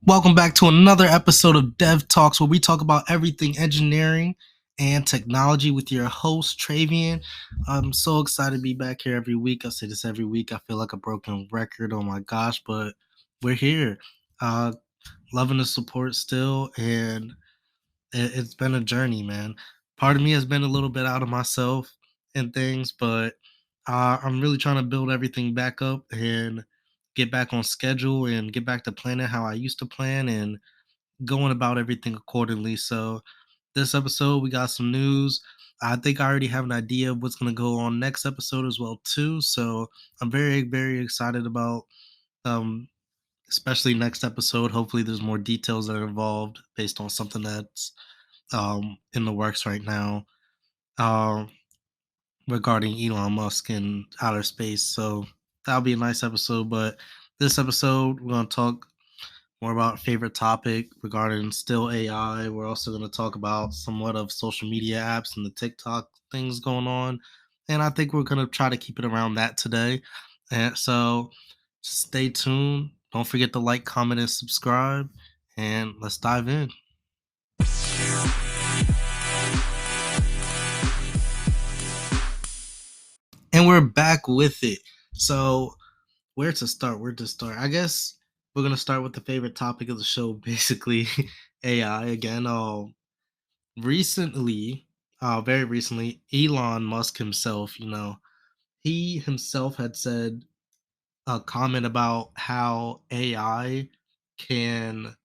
Welcome back to another episode of Dev Talks, where we talk about everything engineering and technology with your host, Travian. I'm so excited to be back here every week. I say this every week. I feel like a broken record. Oh my gosh, but we're here. Uh, Loving the support still, and it's been a journey, man. Part of me has been a little bit out of myself and things, but I'm really trying to build everything back up and get back on schedule and get back to planning how I used to plan and going about everything accordingly. So this episode we got some news. I think I already have an idea of what's going to go on next episode as well too. So I'm very excited about um especially next episode. Hopefully there's more details that are involved based on something that's in the works right now. Um Regarding Elon Musk and outer space. So that'll be a nice episode. But this episode we're gonna talk more about favorite topic regarding still AI. We're also going to talk about somewhat of social media apps and the TikTok things going on. And I think we're going to try to keep it around that today. And so stay tuned. Don't forget to like, comment, and subscribe. And let's dive in. And we're back with it. So, where to start? Where to start? I guess we're going to start with the favorite topic of the show, basically AI again. Recently, very recently, Elon Musk himself, he himself had said a comment about how AI can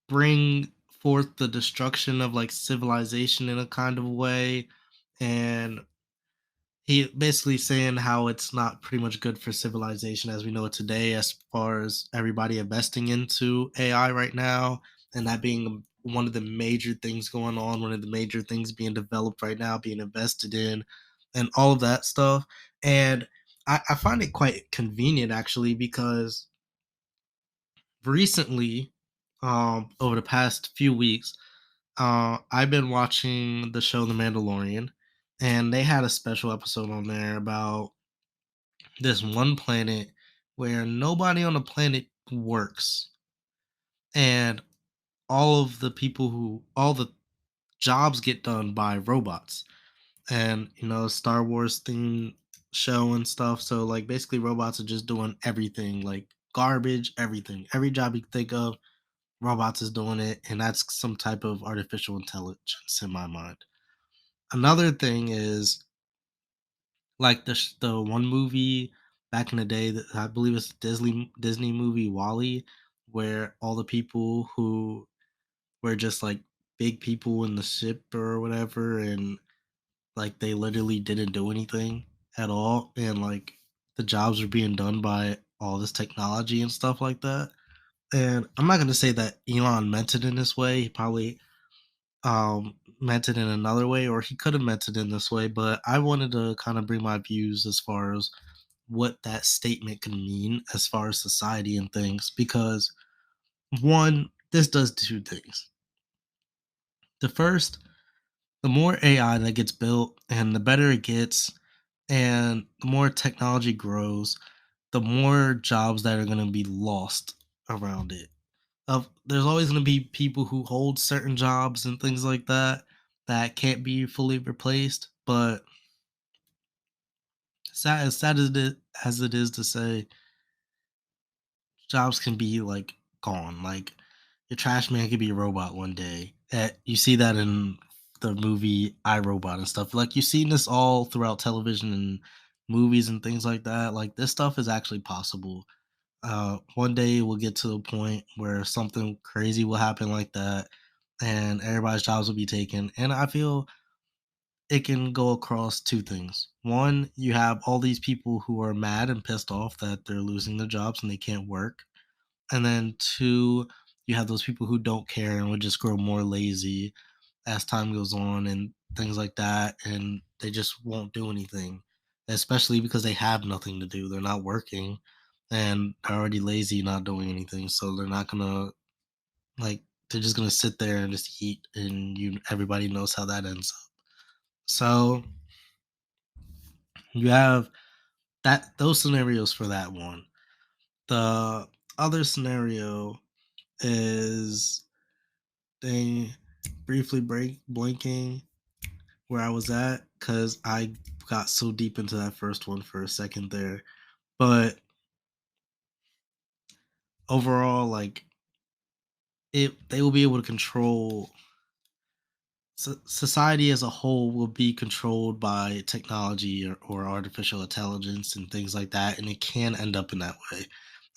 bring forth the destruction of like civilization in a kind of way. And he basically saying how it's not pretty much good for civilization as we know it today, as far as everybody investing into AI right now, and that being one of the major things going on, one of the major things being developed right now, being invested in, and all of that stuff. And I find it quite convenient actually because recently, over the past few weeks, I've been watching the show The Mandalorian, and they had a special episode on there about this one planet where nobody on the planet works, and all the jobs get done by robots. And Star Wars theme show and stuff, so like basically robots are just doing everything, like garbage, everything, every job you can think of, robots is doing it, and that's some type of artificial intelligence in my mind. Another thing is like the one movie back in the day that I believe it's Disney movie Wally, where all the people who were just like big people in the ship or whatever, and like they literally didn't do anything at all, and like the jobs were being done by all this technology and stuff like that. And I'm not gonna say that Elon meant it in this way. He probably meant it in another way, or he could have meant it in this way, but I wanted to kind of bring my views as far as what that statement can mean as far as society and things, because one, this does two things. The first, the more AI that gets built and the better it gets and the more technology grows, the more jobs that are going to be lost around it. There's always going to be people who hold certain jobs and things like that that can't be fully replaced, but sad as it is to say, jobs can be like gone. Like your trash man could be a robot one day. You see that in the movie I Robot and stuff. Like you've seen this all throughout television and movies and things like that. Like this stuff is actually possible. One day we'll get to a point where something crazy will happen like that, and everybody's jobs will be taken. And I feel it can go across two things. One, you have all these people who are mad and pissed off that they're losing their jobs and they can't work, and then two, you have those people who don't care and would just grow more lazy as time goes on and things like that, and they just won't do anything, especially because they have nothing to do. They're not working and they're already lazy, not doing anything. So they're not gonna like they're just gonna sit there and just eat, and everybody knows how that ends up. So you have those scenarios for that one. The other scenario is they briefly break blinking where I was at because I got so deep into that first one for a second there. But overall, like it, they will be able to control society as a whole will be controlled by technology or artificial intelligence and things like that, and it can end up in that way.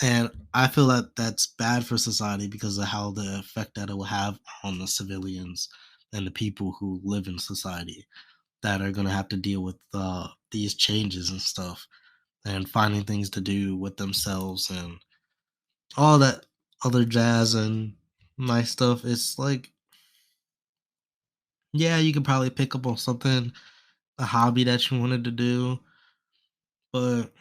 And I feel that that's bad for society because of how the effect that it will have on the civilians and the people who live in society that are going to have to deal with these changes and stuff and finding things to do with themselves and all that other jazz and nice stuff. It's like, yeah, you could probably pick up on something, a hobby that you wanted to do, but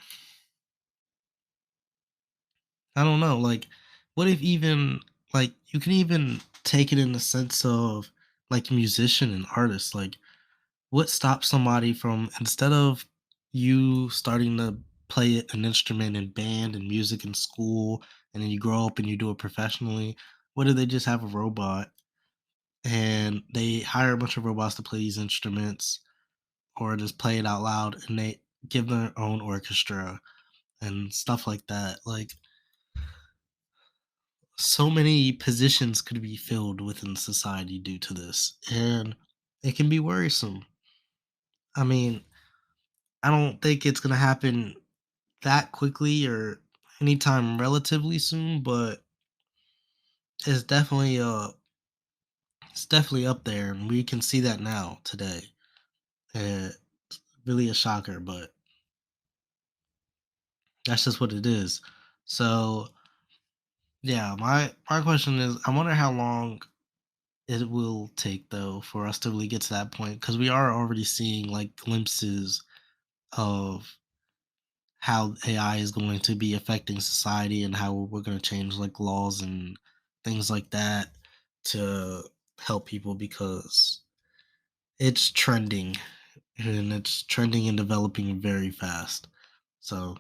I don't know, like, what if even like, you can even take it in the sense of, like, musician and artist, like, what stops somebody from instead of you starting to play an instrument in band and music in school, and then you grow up and you do it professionally, what if they just have a robot and they hire a bunch of robots to play these instruments or just play it out loud and they give their own orchestra and stuff like that. Like so many positions could be filled within society due to this, and it can be worrisome. I mean, I don't think it's gonna happen that quickly or anytime relatively soon, but it's definitely it's definitely up there, and we can see that now today. It's really a shocker, but that's just what it is. So yeah, my question is, I wonder how long it will take though for us to really get to that point because we are already seeing like glimpses of how AI is going to be affecting society and how we're going to change like laws and things like that to help people because it's trending and it's trending and developing very fast. So,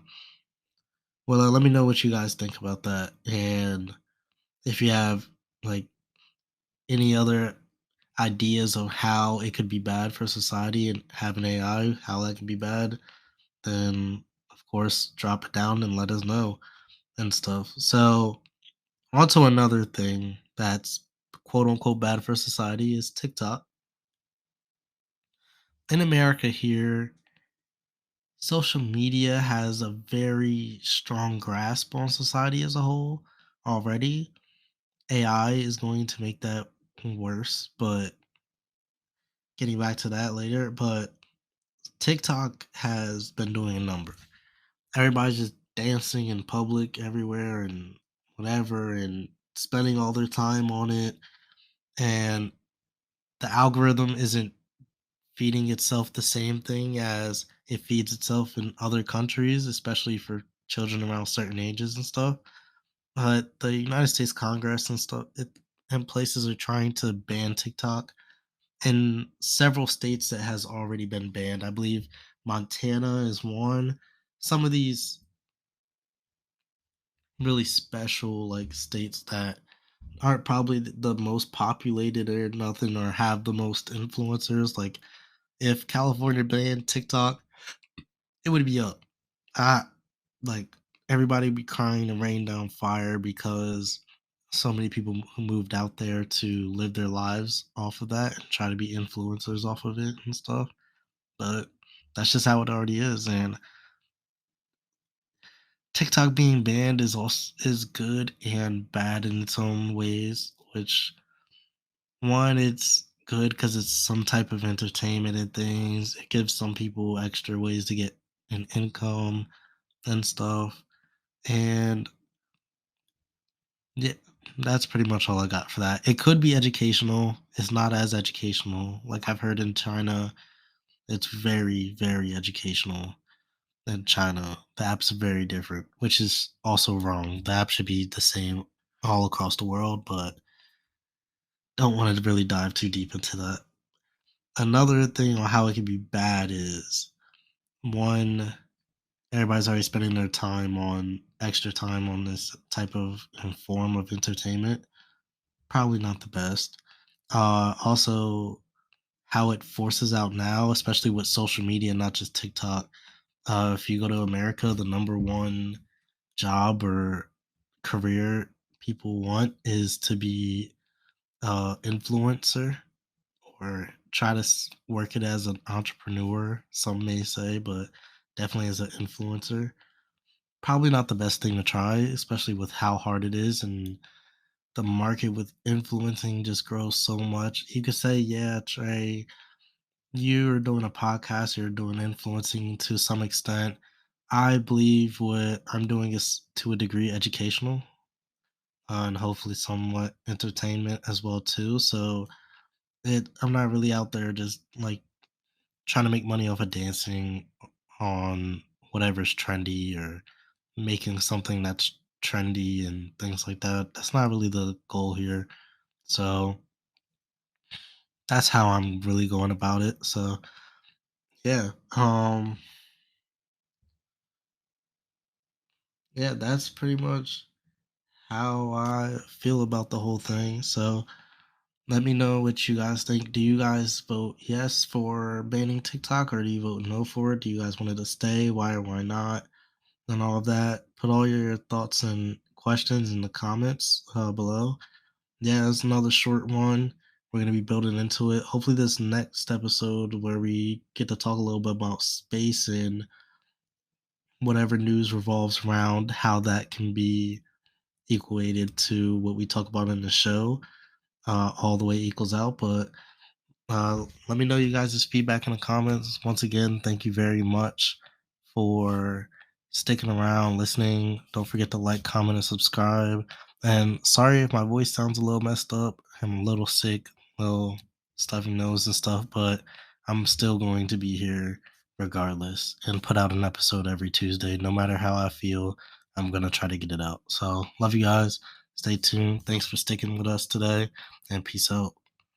well, let me know what you guys think about that and if you have like any other ideas of how it could be bad for society and having AI, how that can be bad, then of course drop it down and let us know and stuff. So on to another thing that's quote unquote bad for society is TikTok. In America here, social media has a very strong grasp on society as a whole already. AI is going to make that worse, but getting back to that later, but TikTok has been doing a number. Everybody's just dancing in public everywhere and whatever and spending all their time on it. And the algorithm isn't feeding itself the same thing as it feeds itself in other countries, especially for children around certain ages and stuff. But the United States Congress and stuff and places are trying to ban TikTok in several states that has already been banned. I believe Montana is one. Some of these really special like states that aren't probably the most populated or nothing or have the most influencers. Like if California banned TikTok, it would be up. I like everybody be crying and rain down fire because so many people who moved out there to live their lives off of that and try to be influencers off of it and stuff. But that's just how it already is. And TikTok being banned is also is good and bad in its own ways, which one, it's good because it's some type of entertainment and things. It gives some people extra ways to get an income and stuff. And yeah, that's pretty much all I got for that. It could be educational. It's not as educational. Like I've heard in China, it's very, very educational. In China, the apps are very different, which is also wrong. The app should be the same all across the world, but don't want to really dive too deep into that. Another thing on how it can be bad is one. everybody's already spending their time on extra time on this type of and form of entertainment. Probably not the best. Also, how it forces out now, especially with social media, not just TikTok. If you go to America, the number one job or career people want is to be influencer or try to work it as an entrepreneur. Some may say, but definitely as an influencer. Probably not the best thing to try, especially with how hard it is and the market with influencing just grows so much. You could say, yeah, Trey, you're doing a podcast, you're doing influencing to some extent. I believe what I'm doing is to a degree educational, and hopefully somewhat entertainment as well too. So I'm not really out there just like trying to make money off of dancing on whatever's trendy or making something that's trendy and things like that. That's not really the goal here. So that's how I'm really going about it. So yeah. Yeah, that's pretty much how I feel about the whole thing. So let me know what you guys think. Do you guys vote yes for banning TikTok or do you vote no for it? Do you guys want it to stay? Why or why not? And all of that. Put all your thoughts and questions in the comments below. Yeah, it's another short one. We're going to be building into it. Hopefully, this next episode where we get to talk a little bit about space and whatever news revolves around how that can be equated to what we talk about in the show, all the way equals out. But let me know you guys' feedback in the comments. Once again, thank you very much for sticking around, listening. Don't forget to like, comment, and subscribe. And sorry if my voice sounds a little messed up. I'm a little sick, little stuffy nose and stuff, but I'm still going to be here regardless and put out an episode every Tuesday. No matter how I feel, I'm going to try to get it out. So, love you guys. Stay tuned. Thanks for sticking with us today, and peace out.